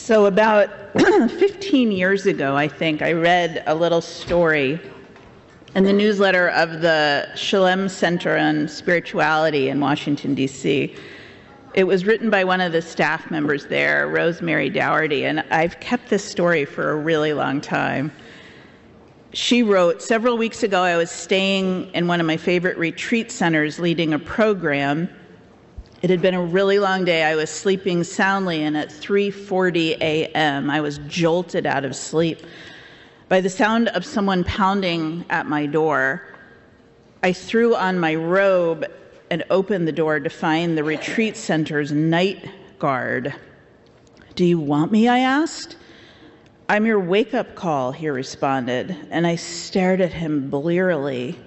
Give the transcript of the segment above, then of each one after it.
So about 15 years ago, I think, I read a little story in the newsletter of the Shalem Center on Spirituality in Washington, D.C. It was written by one of the staff members there, Rosemary Dougherty, and I've kept this story for a really long time. She wrote, "Several weeks ago, I was staying in one of my favorite retreat centers leading a program. It had been a really long day. I was sleeping soundly, and at 3:40 a.m., I was jolted out of sleep by the sound of someone pounding at my door. I threw on my robe and opened the door to find the retreat center's night guard. 'Do you want me?' I asked. 'I'm your wake-up call,' he responded, and I stared at him blearily.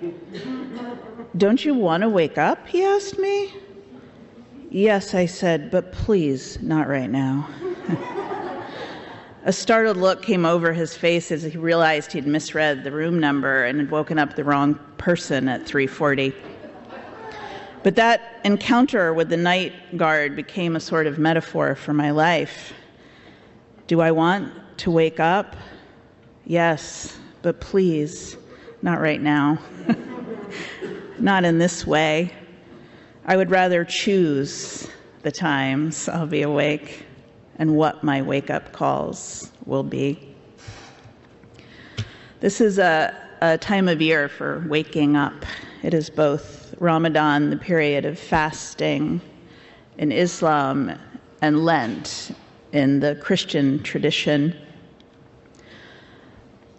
'Don't you want to wake up?' he asked me. 'Yes,' I said, 'but please, not right now.' A startled look came over his face as he realized he'd misread the room number and had woken up the wrong person at 3:40. But that encounter with the night guard became a sort of metaphor for my life. Do I want to wake up? Yes, but please, not right now. Not in this way. I would rather choose the times I'll be awake and what my wake-up calls will be. This is a time of year for waking up. It is both Ramadan, the period of fasting in Islam, and Lent in the Christian tradition.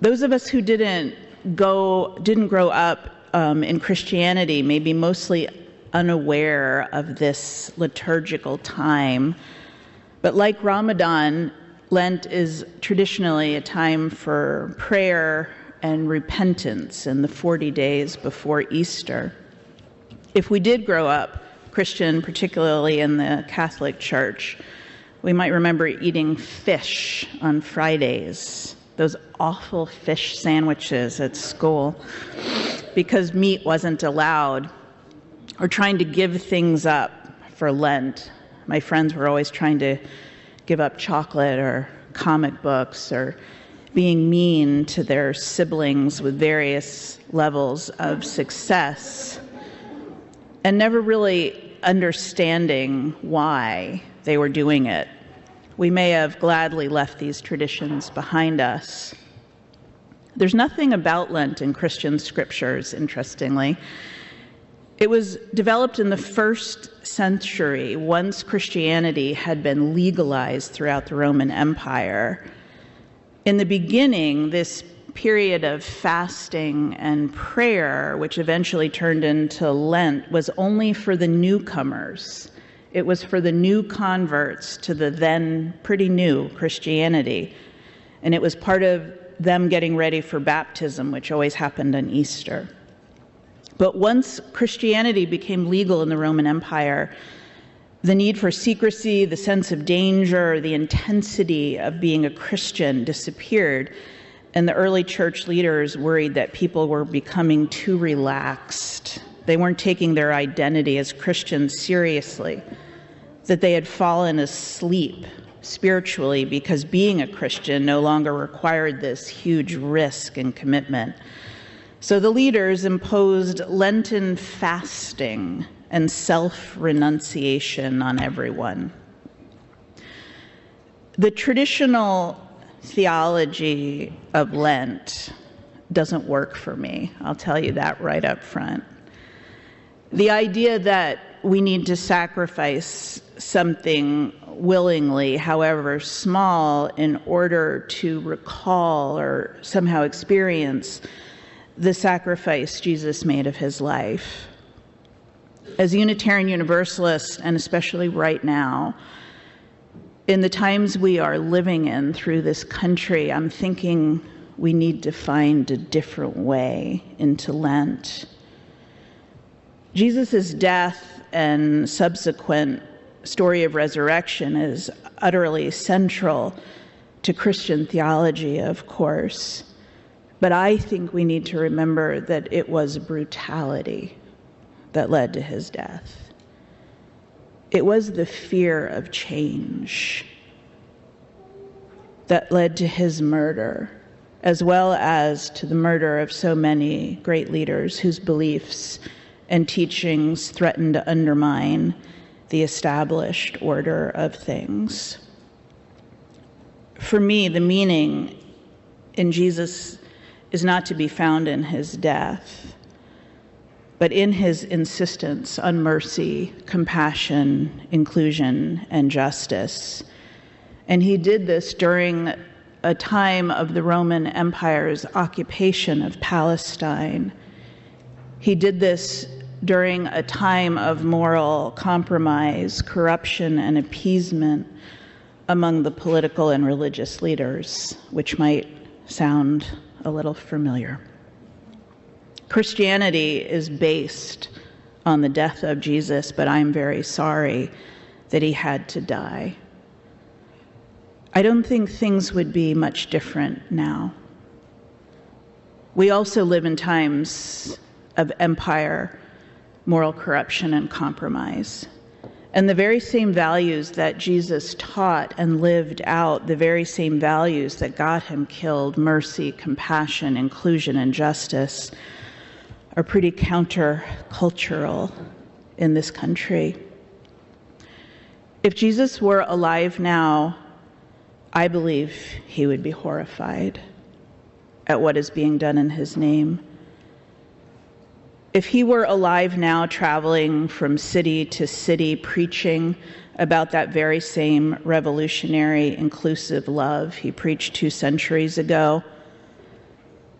Those of us who didn't grow up in Christianity may be mostly unaware of this liturgical time. But like Ramadan, Lent is traditionally a time for prayer and repentance in the 40 days before Easter. If we did grow up Christian, particularly in the Catholic Church, we might remember eating fish on Fridays, those awful fish sandwiches at school, because meat wasn't allowed, or trying to give things up for Lent. My friends were always trying to give up chocolate or comic books or being mean to their siblings with various levels of success and never really understanding why they were doing it. We may have gladly left these traditions behind us. There's nothing about Lent in Christian scriptures, interestingly. It was developed in the first century, once Christianity had been legalized throughout the Roman Empire. In the beginning, this period of fasting and prayer, which eventually turned into Lent, was only for the newcomers. It was for the new converts to the then pretty new Christianity. And it was part of them getting ready for baptism, which always happened on Easter. But once Christianity became legal in the Roman Empire, the need for secrecy, the sense of danger, the intensity of being a Christian disappeared, and the early church leaders worried that people were becoming too relaxed. They weren't taking their identity as Christians seriously, that they had fallen asleep spiritually because being a Christian no longer required this huge risk and commitment. So the leaders imposed Lenten fasting and self-renunciation on everyone. The traditional theology of Lent doesn't work for me. I'll tell you that right up front. The idea that we need to sacrifice something willingly, however small, in order to recall or somehow experience the sacrifice Jesus made of his life. As Unitarian Universalists, and especially right now, in the times we are living in through this country, I'm thinking we need to find a different way into Lent. Jesus' death and subsequent story of resurrection is utterly central to Christian theology, of course. But I think we need to remember that it was brutality that led to his death. It was the fear of change. that led to his murder, as well as to the murder of so many great leaders whose beliefs and teachings threatened to undermine the established order of things. For me, the meaning in Jesus is not to be found in his death, but in his insistence on mercy, compassion, inclusion, and justice. And he did this during a time of the Roman Empire's occupation of Palestine. He did this during a time of moral compromise, corruption, and appeasement among the political and religious leaders, which might sound a little familiar. Christianity is based on the death of Jesus, but I'm very sorry that he had to die. I don't think things would be much different now. We also live in times of empire, moral corruption, and compromise. And the very same values that Jesus taught and lived out, the very same values that got him killed, mercy, compassion, inclusion, and justice, are pretty countercultural in this country. If Jesus were alive now, I believe he would be horrified at what is being done in his name. If he were alive now, traveling from city to city, preaching about that very same revolutionary, inclusive love he preached 2 centuries ago,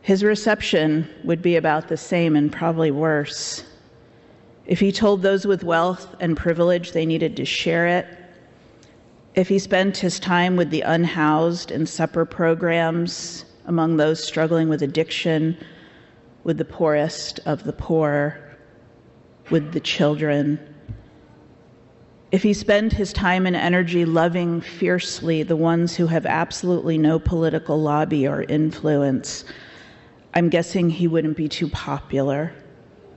his reception would be about the same and probably worse. If he told those with wealth and privilege they needed to share it, if he spent his time with the unhoused in supper programs among those struggling with addiction, with the poorest of the poor, with the children, if he spent his time and energy loving fiercely the ones who have absolutely no political lobby or influence, I'm guessing he wouldn't be too popular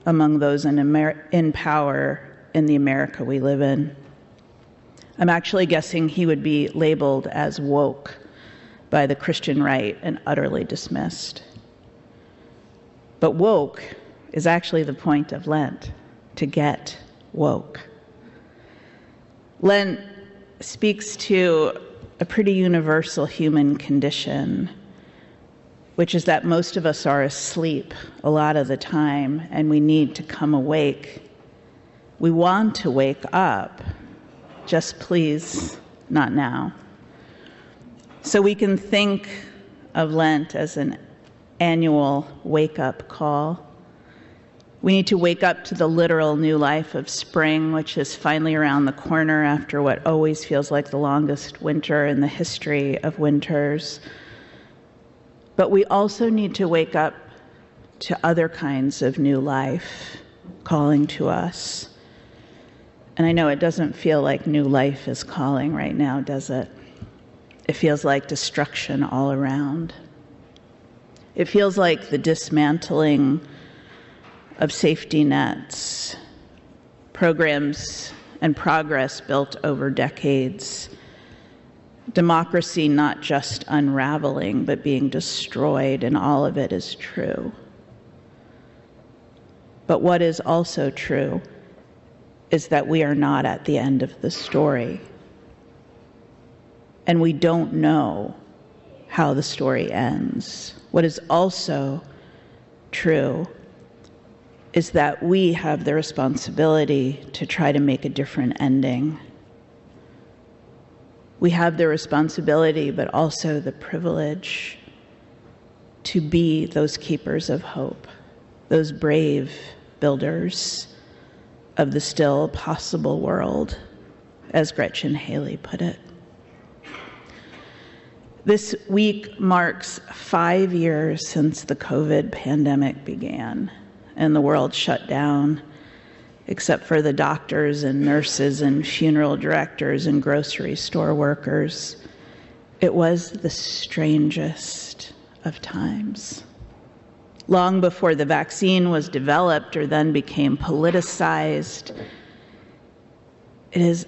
among those in power in the America we live in. I'm actually guessing he would be labeled as woke by the Christian right and utterly dismissed. But woke is actually the point of Lent, to get woke. Lent speaks to a pretty universal human condition, which is that most of us are asleep a lot of the time, and we need to come awake. We want to wake up, just please, not now. So we can think of Lent as an annual wake-up call. We need to wake up to the literal new life of spring, which is finally around the corner after what always feels like the longest winter in the history of winters. But we also need to wake up to other kinds of new life calling to us. And I know it doesn't feel like new life is calling right now, does it? It feels like destruction all around. It feels like the dismantling of safety nets, programs and progress built over decades, democracy not just unraveling, but being destroyed, and all of it is true. But what is also true is that we are not at the end of the story. And we don't know how the story ends. What is also true is that we have the responsibility to try to make a different ending. We have the responsibility, but also the privilege to be those keepers of hope, those brave builders of the still possible world, as Gretchen Haley put it. This week marks 5 years since the COVID pandemic began and the world shut down, except for the doctors and nurses and funeral directors and grocery store workers. It was the strangest of times. Long before the vaccine was developed or then became politicized, it has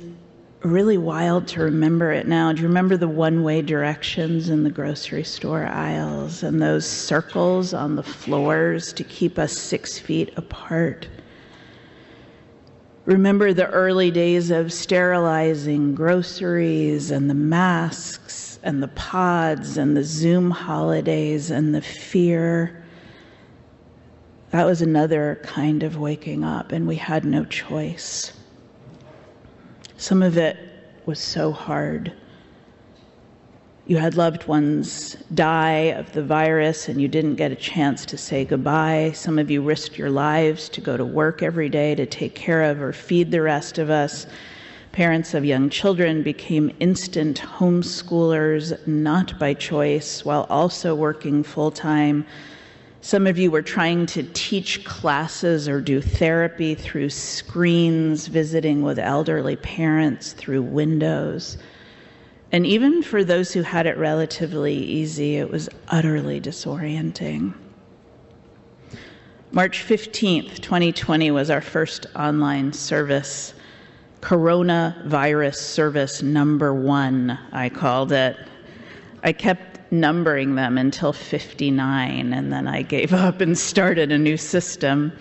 really wild to remember it now. Do you remember the one-way directions in the grocery store aisles and those circles on the floors to keep us 6 feet apart? Remember the early days of sterilizing groceries and the masks and the pods and the Zoom holidays and the fear. That was another kind of waking up, and we had no choice. Some of it was so hard. You had loved ones die of the virus and you didn't get a chance to say goodbye. Some of you risked your lives to go to work every day to take care of or feed the rest of us. Parents of young children became instant homeschoolers, not by choice, while also working full-time. Some of you were trying to teach classes or do therapy through screens, visiting with elderly parents through windows. And even for those who had it relatively easy, it was utterly disorienting. March 15th, 2020 was our first online service. Coronavirus service number 1, I called it. I kept numbering them until 59, and then I gave up and started a new system.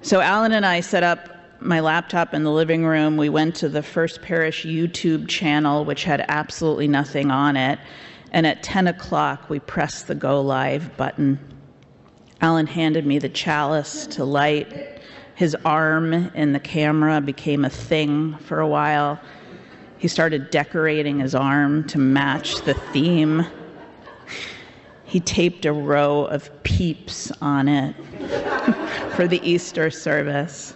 So Alan and I set up my laptop in the living room. We went to the First Parish YouTube channel, which had absolutely nothing on it. And at 10 o'clock, we pressed the go live button. Alan handed me the chalice to light. His arm in the camera became a thing for a while. He started decorating his arm to match the theme. He taped a row of peeps on it for the Easter service.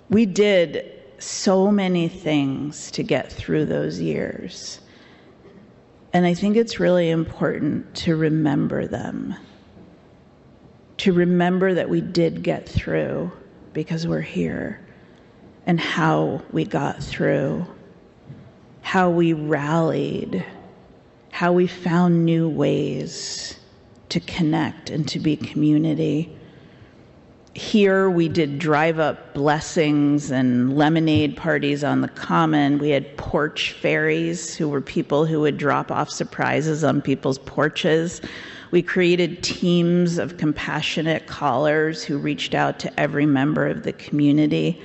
We did so many things to get through those years. And I think it's really important to remember them. To remember that we did get through because we're here, and how we got through, how we rallied, how we found new ways to connect and to be community. Here we did drive-up blessings and lemonade parties on the common. We had porch fairies, who were people who would drop off surprises on people's porches. We created teams of compassionate callers who reached out to every member of the community.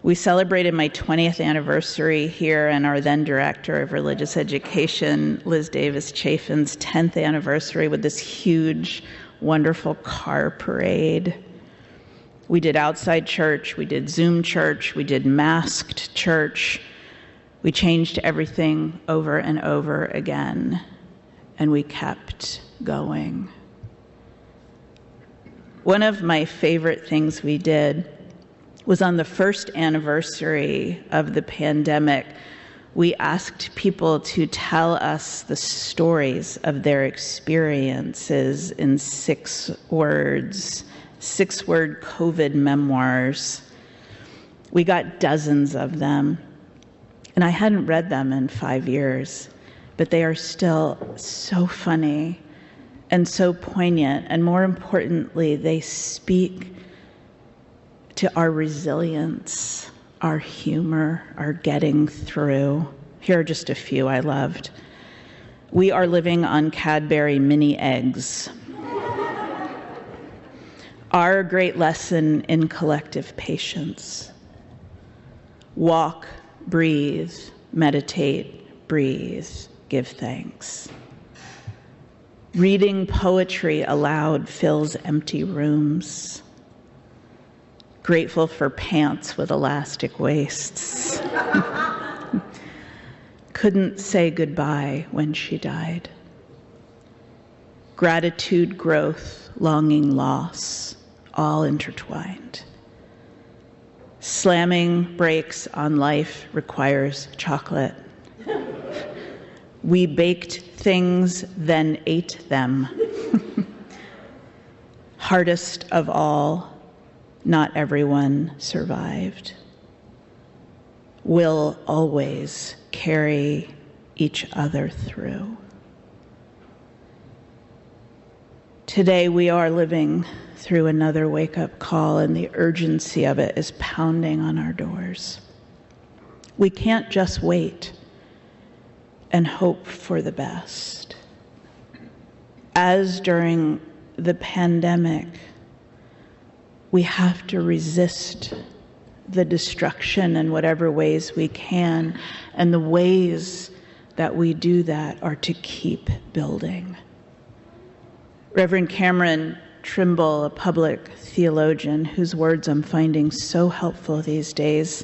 We celebrated my 20th anniversary here and our then director of religious education, Liz Davis Chafin's 10th anniversary with this huge, wonderful car parade. We did outside church, we did Zoom church, we did masked church. We changed everything over and over again, and we kept going. One of my favorite things we did was on the first anniversary of the pandemic. We asked people to tell us the stories of their experiences in 6 words. 6-word COVID memoirs. We got dozens of them, and I hadn't read them in 5 years, but they are still so funny and so poignant, and more importantly, they speak to our resilience, our humor, our getting through. Here are just a few I loved. We are living on Cadbury mini eggs. Our great lesson in collective patience. Walk, breathe, meditate, breathe, give thanks. Reading poetry aloud fills empty rooms. Grateful for pants with elastic waists. Couldn't say goodbye when she died. Gratitude, growth, longing, loss, all intertwined. Slamming brakes on life requires chocolate. We baked things, then ate them. Hardest of all, not everyone survived. We'll always carry each other through. Today we are living through another wake-up call, and the urgency of it is pounding on our doors. We can't just wait and hope for the best. As during the pandemic, we have to resist the destruction in whatever ways we can, and the ways that we do that are to keep building. Reverend Cameron Trimble, a public theologian whose words I'm finding so helpful these days,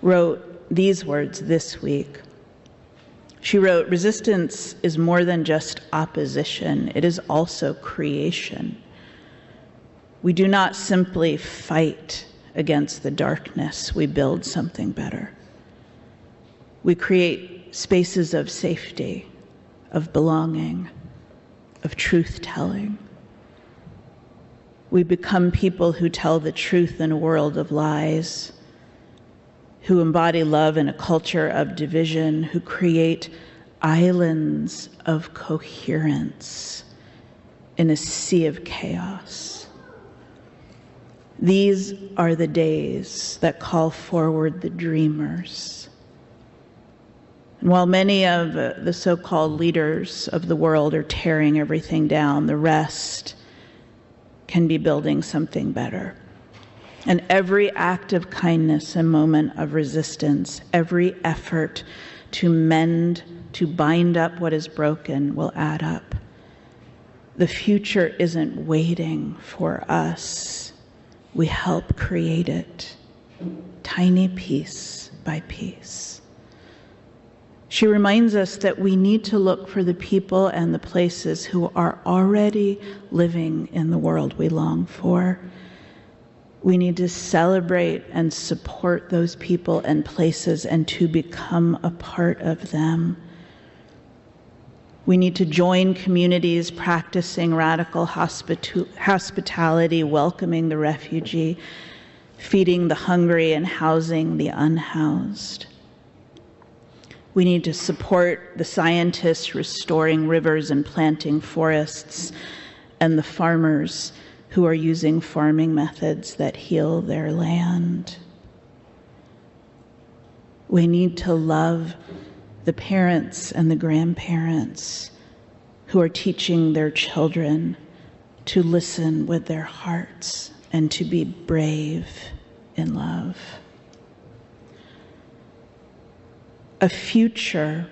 wrote these words this week. She wrote, "Resistance is more than just opposition, it is also creation. We do not simply fight against the darkness, we build something better. We create spaces of safety, of belonging, of truth-telling. We become people who tell the truth in a world of lies, who embody love in a culture of division, who create islands of coherence in a sea of chaos. These are the days that call forward the dreamers. And while many of the so-called leaders of the world are tearing everything down, the rest can be building something better. And every act of kindness and moment of resistance, every effort to mend, to bind up what is broken will add up. The future isn't waiting for us. We help create it, tiny piece by piece. She reminds us that we need to look for the people and the places who are already living in the world we long for. We need to celebrate and support those people and places and to become a part of them. We need to join communities practicing radical hospitality, welcoming the refugee, feeding the hungry, and housing the unhoused. We need to support the scientists restoring rivers and planting forests, and the farmers who are using farming methods that heal their land. We need to love the parents and the grandparents who are teaching their children to listen with their hearts and to be brave in love. A future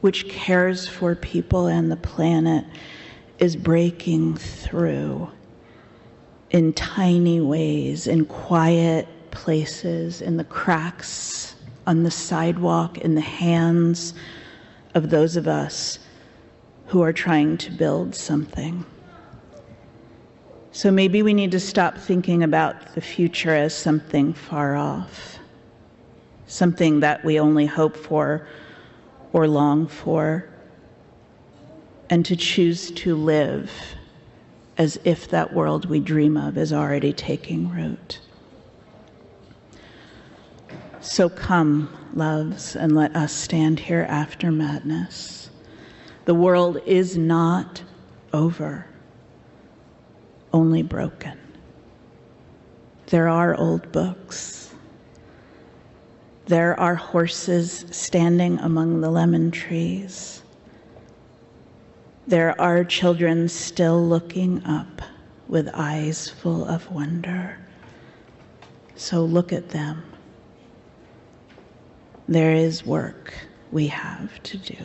which cares for people and the planet is breaking through in tiny ways, in quiet places, in the cracks on the sidewalk, in the hands of those of us who are trying to build something. So maybe we need to stop thinking about the future as something far off, something that we only hope for or long for, and to choose to live as if that world we dream of is already taking root. So come, loves, and let us stand here after madness. The world is not over, only broken. There are old books. There are horses standing among the lemon trees. There are children still looking up with eyes full of wonder. So look at them. There is work we have to do.